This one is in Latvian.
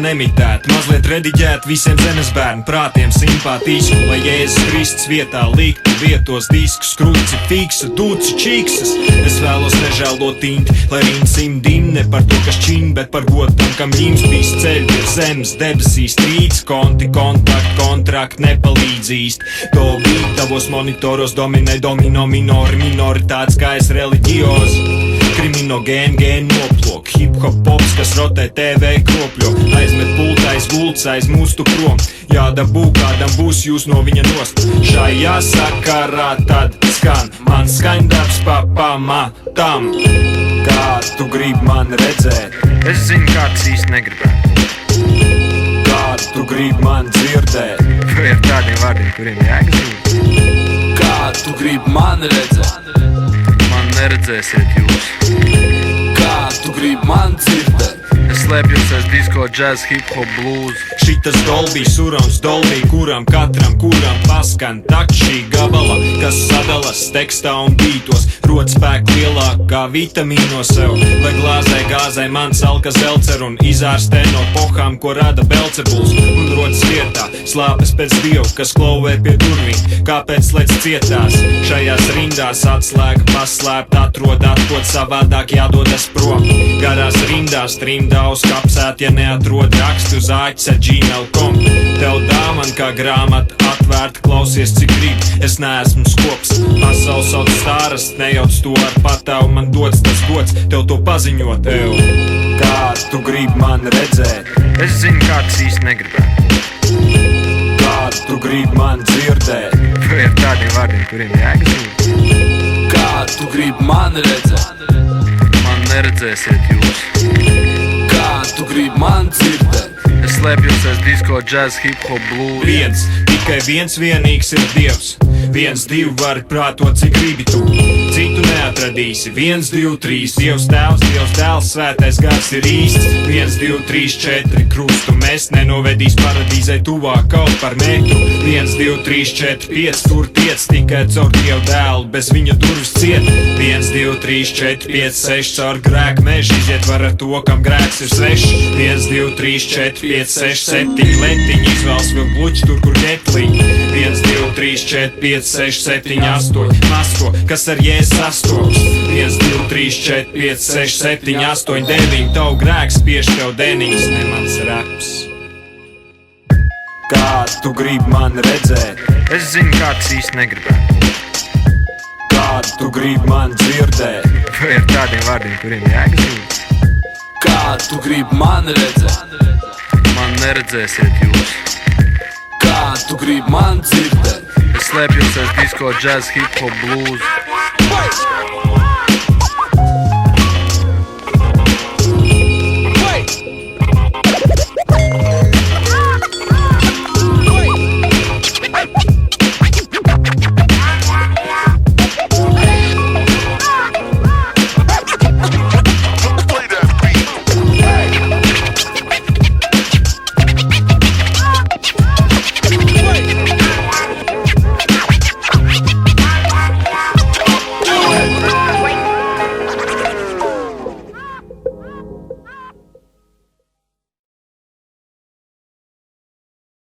nemitēt, mazliet rediģēt visiem zemes bērnu prātiem simpātisku, lai Jēzus Kristus vietā liktu vietos diskus, krucifiksu, dūci, čiksas. Es vēlos nežēlot tinti, lai rīnsim dimne par to, kas čiņ, bet par godam, kam ņims bijis ceļ pie zemes debesīs, trīc, konti, kontakt, kontrakt nepalīdzīs. To bija tavos monitoros dominē domino minoritātes, kā es reliģijos. Kriminogēni, gēni noplok, hip-hop pops, kas rotē TV kropļo, aizmet pultais, gults aiz mūstu prom, jādabū kādam būs jūs no viņa nost. Šajā sakarā tad skan mans skaņdarbs pa pamatam. Kā tu gribi man redzēt? Es zinu, kā tas īsti negribētu. Kā tu gribi man dzirdēt? Vai ar tādiem vārdiem, kuriem jāgzīt? Kā tu gribi man redzēt? Man neredzēsiet jūs. Kā tu gribi man dzirdēt? Es slēpjos aiz disko, džaz, hip-hop, blues. Šitas Dolby, surons Dolby, kuram paskan tak šī gabala, kas sadalas tekstā un bītos, rod spēku lielākā vitamīno sev, lai glāzē gāzē man salka zelcer un izārstē no pohām, ko rada belcebuls, un rodas vietā slāpes pēc dievu, kas klauvē pie durvīm, kāpēc slēdz cietās. Šajās rindās atslēga paslēpt, atrod atkot savādāk jādodas prom, garās rindās trimdā uzkapsēt, ja neatrod rakstu uz āķis ar gmail.com. Tev dāman kā grāmata atvērt, klausies cik grib, es neesmu skops. Pasaules sauc stārast, nejauc to ar patavu, man dots tas gods tev to paziņot. Kā tu gribi man redzēt? Es zinu, kā tas īsti negribētu. Kā tu gribi man dzirdēt? Vai ar tādiem vārdiem, kuriem jāgzīt? Kā tu gribi man redzēt? Man neredzēsiet jūs. Kā tu gribi man dzirdēt? Es slēpjos aiz disko, džaz, hip-hop, blues. Tikai viens vienīgs ir Dievs. 1, 2 vari prātot, cik gribi tu. Citu neatradīsi. 1, 2, 3. Dievs tēvs, Dievs dēls, svētais gars ir īsts. 1, 2, 3, 4. Krustu mēs nenovedīs paradīzē tuvāk kaut par metru. 1, 2, 3, 4, 5. Tur tiec tikai caur Dievu dēlu, bez viņa durvis ciet. 1, 2, 3, 4, 5, 6. Caur grēku mežu iziet var ar to, kam grēks ir svešs. 1, 2, 3, 4, 5, 6, 7. Letiņi izvēls vēl gluči tur, kur ķetliņi. 1, 2, 3, 4, 5, 6, 7, 8. Masko, kas ar Jēzus sastops. 1, 2, 3, 4, 5, 6, 7, 8, 9. Tavu grēks pieš tev deniņas, ne mans raps. Kā tu gribi man redzēt? Es zinu, kā tas īsti negribētu. Kā tu gribi man dzirdēt? Vai ar tādiem vārdiem, kuriem jāgzīt? Kā tu gribi man redzēt? Man neredzēsiet jūs. Kā tu gribi man dzirdēt? Es slēpjos aiz disko, džaz, hip-hop, blues.